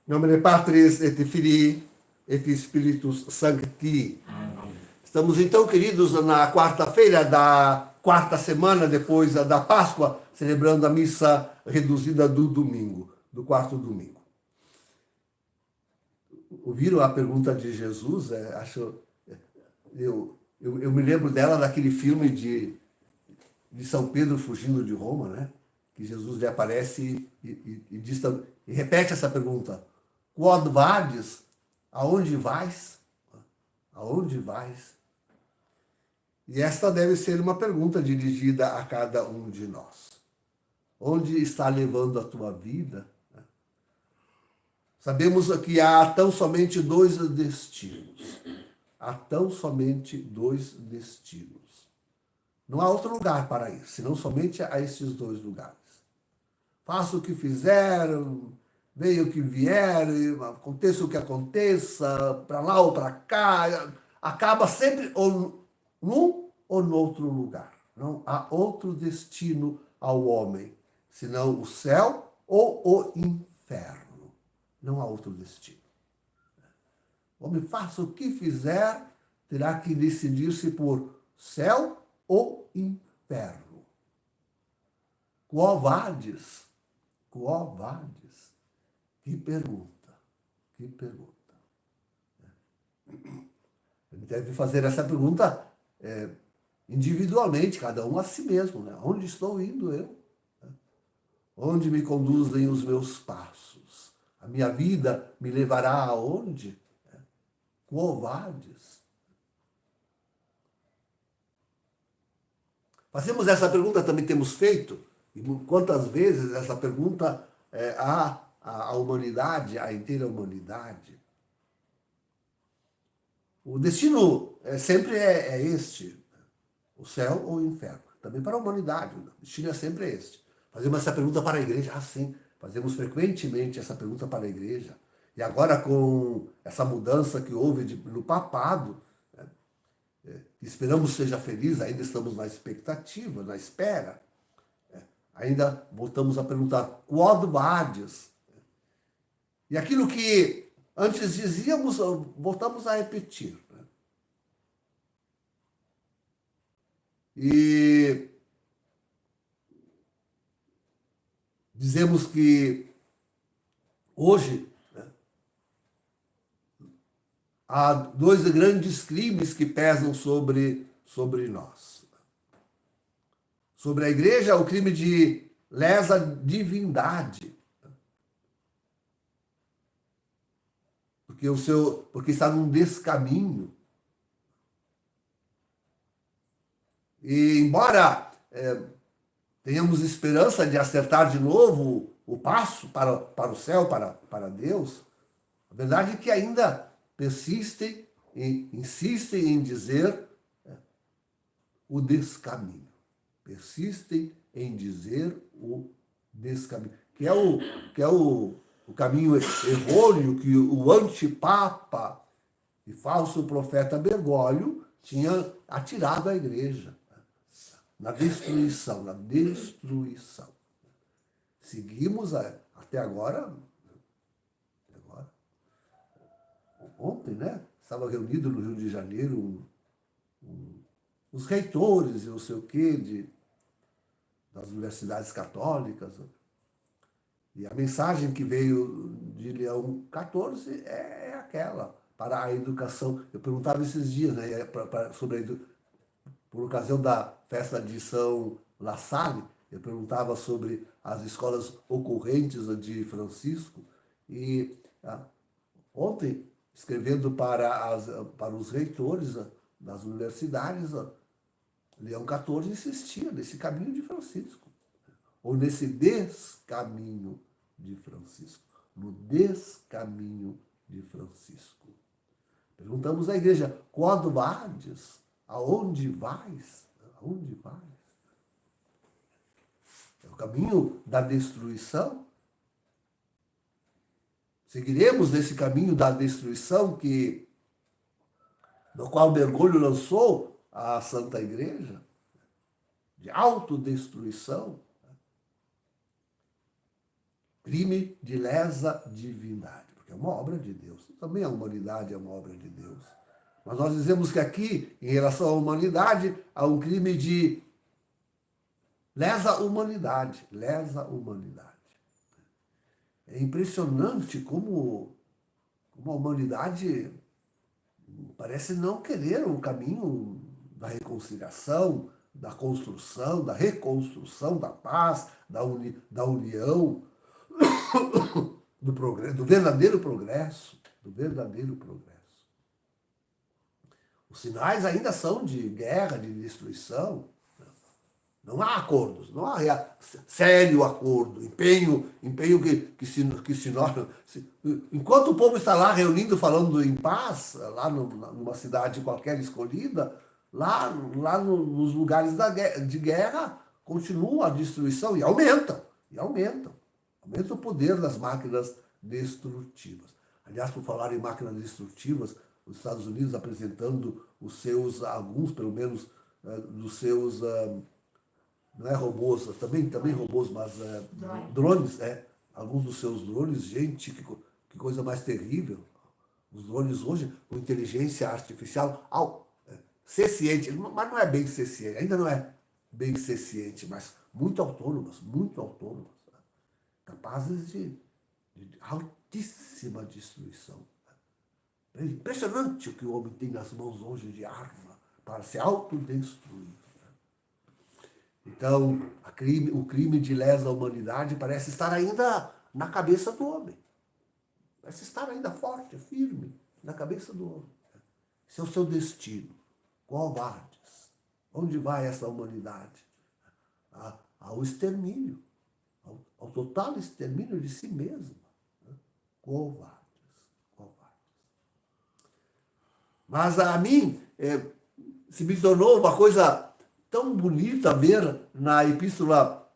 Nomine Patris et Filii et Spiritus Sancti. Estamos então, queridos, na quarta-feira da quarta semana depois da Páscoa, celebrando a missa reduzida do domingo, do quarto domingo. Ouviram a pergunta de Jesus? Eu me lembro dela daquele filme de São Pedro fugindo de Roma, né? Que Jesus lhe aparece e repete essa pergunta: Quod vades? Aonde vais? Aonde vais? E esta deve ser uma pergunta dirigida a cada um de nós. Onde está levando a tua vida? Sabemos que há tão somente dois destinos. Há tão somente dois destinos. Não há outro lugar para ir, senão somente a estes dois lugares. Faça o que fizer, venha o que vier, aconteça o que aconteça, para lá ou para cá, acaba sempre ou num ou no outro lugar. Não há outro destino ao homem, senão o céu ou o inferno. Não há outro destino. O homem, faça o que fizer, terá que decidir-se por céu ou inferno. Quo vadis? Quo vadis? Que pergunta. Que pergunta. Ele deve fazer essa pergunta individualmente, cada um a si mesmo. Né? Onde estou indo eu? Onde me conduzem os meus passos? A minha vida me levará aonde? Quo vadis? Fazemos essa pergunta, também temos feito, e quantas vezes essa pergunta à humanidade, à inteira humanidade. O destino sempre é este, o céu ou o inferno. Também para a humanidade, o destino é sempre este. Fazemos essa pergunta para a igreja, sim, fazemos frequentemente essa pergunta para a igreja. E agora com essa mudança que houve no papado, esperamos seja feliz, ainda estamos na expectativa, na espera. Ainda voltamos a perguntar, quod vadis? E aquilo que antes dizíamos, voltamos a repetir. E dizemos que hoje há dois grandes crimes que pesam sobre nós. Sobre a igreja, o crime de lesa divindade. Porque está num descaminho. E embora tenhamos esperança de acertar de novo o passo para o céu, para Deus, a verdade é que ainda persistem e insistem em dizer o descaminho. Persistem em dizer o descaminho. Que é o caminho errôneo que o antipapa e falso profeta Bergoglio tinha atirado à igreja. Na destruição, na destruição. Seguimos até agora. Ontem, né? Estava reunido no Rio de Janeiro os reitores e não sei o quê das universidades católicas. E a mensagem que veio de Leão XIV é aquela, para a educação. Eu perguntava esses dias, né, por ocasião da festa de São La Salle, eu perguntava sobre as escolas ocorrentes de Francisco. E ontem, escrevendo para os reitores das universidades, Leão XIV insistia nesse caminho de Francisco, ou nesse descaminho de Francisco, no descaminho de Francisco. Perguntamos à igreja, quod vadis? Aonde vais? Aonde vais? É o caminho da destruição? Seguiremos nesse caminho da destruição no qual Bergoglio lançou a Santa Igreja? De autodestruição? Crime de lesa divindade. que é uma obra de Deus. Também a humanidade é uma obra de Deus. Mas nós dizemos que aqui, em relação à humanidade, há um crime de lesa humanidade. Lesa humanidade. É impressionante como a humanidade parece não querer o caminho da reconciliação, da construção, da reconstrução, da paz, da união, do progresso, do verdadeiro progresso, Os sinais ainda são de guerra, de destruição. Não há acordos, não há sério acordo, empenho que se nota. Enquanto o povo está lá reunindo, falando em paz, lá numa cidade qualquer escolhida, lá nos lugares de guerra, continua a destruição e aumenta. Aumenta o poder das máquinas destrutivas. Aliás, por falar em máquinas destrutivas, os Estados Unidos apresentando alguns pelo menos, dos seus... não é robôs, também robôs, mas drones, alguns dos seus drones, gente, que coisa mais terrível. Os drones hoje, com inteligência artificial, ser ciente, mas não é bem ser ciente, ainda não é bem ser ciente, mas muito autônomas, capazes de altíssima destruição. É impressionante o que o homem tem nas mãos hoje de arma para se autodestruir. Então, o crime de lesa humanidade parece estar ainda na cabeça do homem. Parece estar ainda forte, firme, na cabeça do homem. Esse é o seu destino. Covardes. Onde vai essa humanidade? Ao extermínio. Ao total extermínio de si mesma. Covardes. Mas a mim, se me tornou uma coisa tão bonita ver na epístola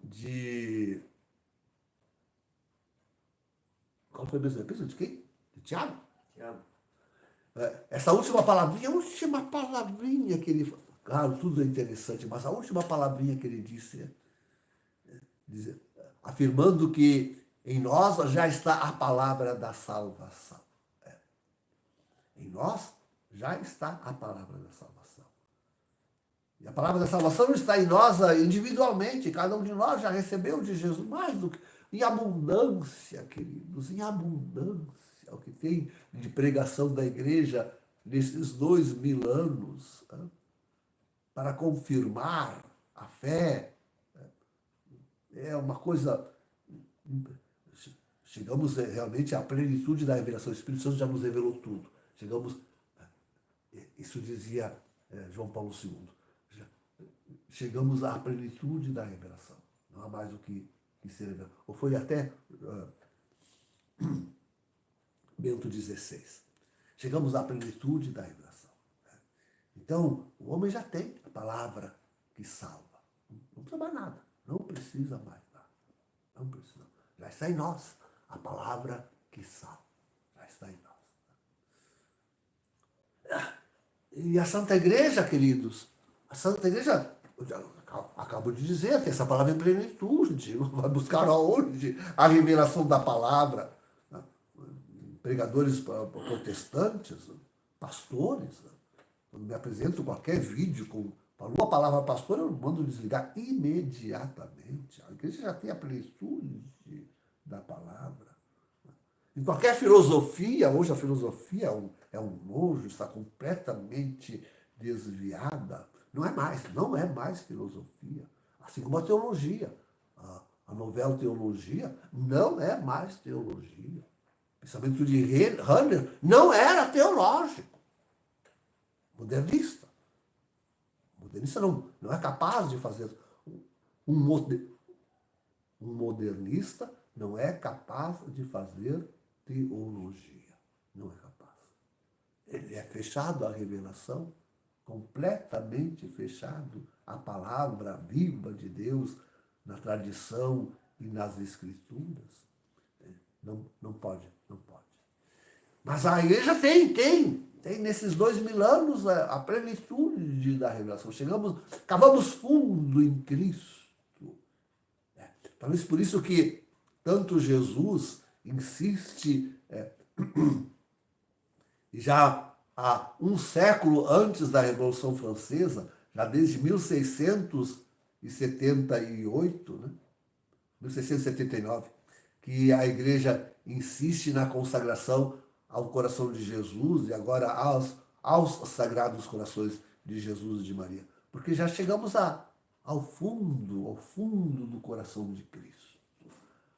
de... Qual foi a mesma epístola? De quem? De Tiago? Essa última palavrinha que ele... Claro, tudo é interessante, mas a última palavrinha que ele disse, afirmando que em nós já está a palavra da salvação. Em nós já está a palavra da salvação. E a palavra da salvação está em nós individualmente. Cada um de nós já recebeu de Jesus mais do que... Em abundância, queridos, em abundância. O que tem de pregação da igreja nesses 2000 anos, para confirmar a fé. É uma coisa... Chegamos realmente à plenitude da revelação. O Espírito Santo já nos revelou tudo. Isso dizia João Paulo II. Chegamos à plenitude da revelação. Não há mais o que ser revelado. Ou foi até Bento XVI. Chegamos à plenitude da revelação. Então, o homem já tem a palavra que salva. Não precisa mais nada. Não precisa mais nada. Não precisa. Já está em nós a palavra que salva. Já está em nós. E a Santa Igreja, queridos, a Santa Igreja, acabo de dizer, tem essa palavra em plenitude, vai buscar aonde a revelação da palavra. Pregadores protestantes, pastores, quando me apresento qualquer vídeo com uma palavra pastor, eu mando desligar imediatamente. A igreja já tem a plenitude da palavra. Em qualquer filosofia, hoje a filosofia é um nojo, está completamente desviada. Não é mais filosofia. Assim como a teologia. A novela teologia não é mais teologia. O pensamento de Hahnemann não era teológico. Modernista. Modernista não é capaz de fazer... Um modernista não é capaz de fazer teologia. Não é capaz. Ele é fechado à revelação, completamente fechado à palavra viva de Deus, na tradição e nas escrituras. Não pode. Mas a igreja tem nesses 2000 anos a plenitude da revelação. Cavamos fundo em Cristo. Talvez por isso que tanto Jesus insiste, já há um século antes da Revolução Francesa, já desde 1678, né? 1679, que a Igreja insiste na consagração ao coração de Jesus e agora aos sagrados corações de Jesus e de Maria. Porque já chegamos ao fundo do coração de Cristo.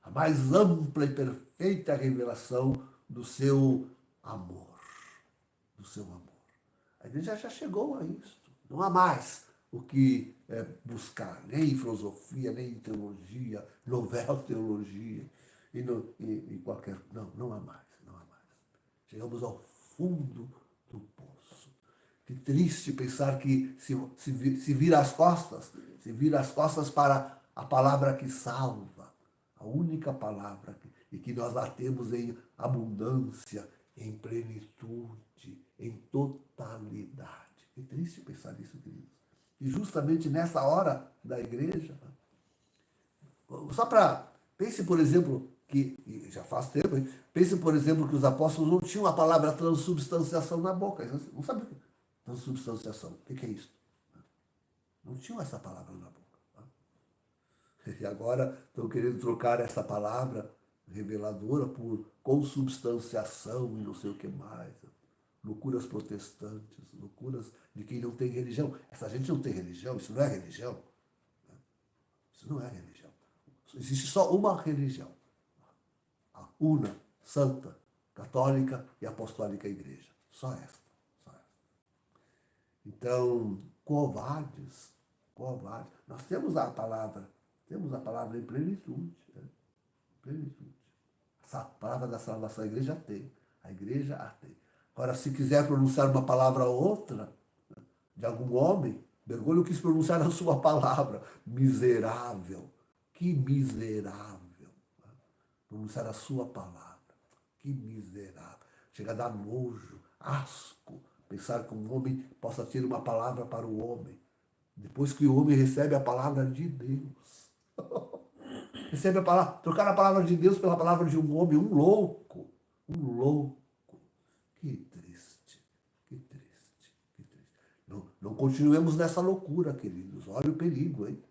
A mais ampla e perfeita revelação do seu amor. Do seu amor. A Igreja já chegou a isso. Não há mais o que buscar, nem em filosofia, nem em teologia, novel teologia, e qualquer... Não há mais, não há mais. Chegamos ao fundo do poço. Que triste pensar que se vira as costas para a palavra que salva, a única palavra, e que nós lá temos em abundância, em plenitude, em totalidade. Que triste pensar nisso, queridos. E justamente nessa hora da igreja, só para... Pense, por exemplo, que, e já faz tempo, hein? Pense, por exemplo, que os apóstolos não tinham a palavra transubstanciação na boca. Eles não sabem o que é transubstanciação. O que é isso? Não tinham essa palavra na boca. E agora estão querendo trocar essa palavra reveladora por consubstanciação e não sei o que mais. Loucuras protestantes, loucuras de quem não tem religião. Essa gente não tem religião, isso não é religião. Isso não é religião. Existe só uma religião. A una, santa, católica e apostólica igreja. Só esta. Só esta. Então, covardes. Nós temos a palavra em plenitude. Plenitude. Essa palavra da salvação a igreja tem. A igreja a tem. Agora, se quiser pronunciar uma palavra ou outra, de algum homem, Bergoglio quis pronunciar a sua palavra. Miserável. Que miserável. Pronunciar a sua palavra. Que miserável. Chega a dar nojo, asco, pensar que um homem possa ter uma palavra para o homem. Depois que o homem recebe a palavra de Deus. Recebe a palavra, trocar a palavra de Deus pela palavra de um homem, um louco. Um louco. Que triste, que triste, que triste. Não continuemos nessa loucura, queridos. Olha o perigo, hein?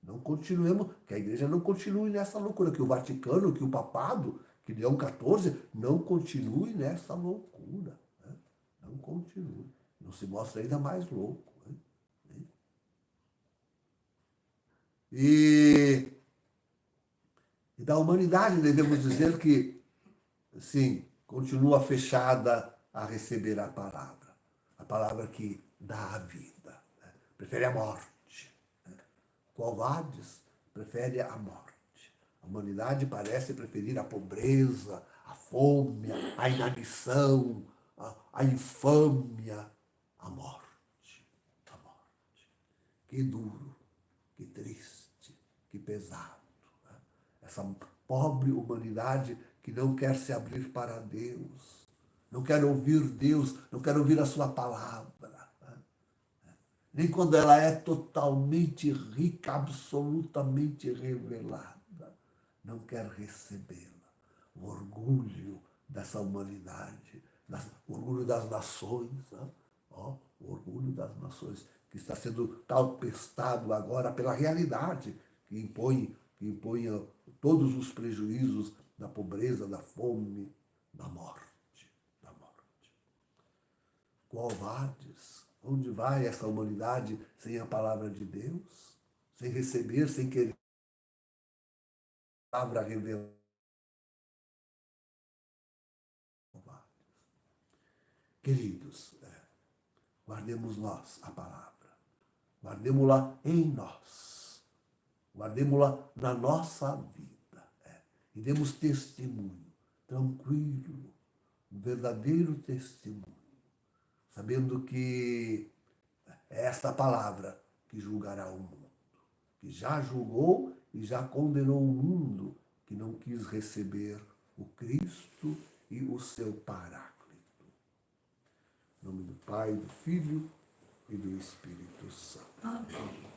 Não continuemos, que a igreja não continue nessa loucura, que o Vaticano, que o papado, que Leão XIV, não continue nessa loucura. Né? Não continue. Não se mostra ainda mais louco. Né? E da humanidade devemos dizer que, sim, continua fechada a receber a palavra que dá a vida, né? Prefere a morte. Né? Covardes prefere a morte. A humanidade parece preferir a pobreza, a fome, a inanição, a infâmia, a morte. A morte. Que duro, que triste, que pesado. Né? Essa pobre humanidade que não quer se abrir para Deus, não quer ouvir Deus, não quer ouvir a sua palavra. Né? Nem quando ela é totalmente rica, absolutamente revelada, não quer recebê-la. O orgulho dessa humanidade, o orgulho das nações, né? O orgulho das nações, que está sendo calpestado agora pela realidade que impõe todos os prejuízos da pobreza, da fome, da morte. Covardes, onde vai essa humanidade sem a palavra de Deus? Sem receber, sem querer a palavra revelada. Queridos, guardemos nós a palavra. Guardemos-la em nós. Guardemos-la na nossa vida. E demos testemunho, tranquilo, um verdadeiro testemunho, sabendo que é esta palavra que julgará o mundo, que já julgou e já condenou o mundo que não quis receber o Cristo e o seu Paráclito. Em nome do Pai, do Filho e do Espírito Santo. Amém.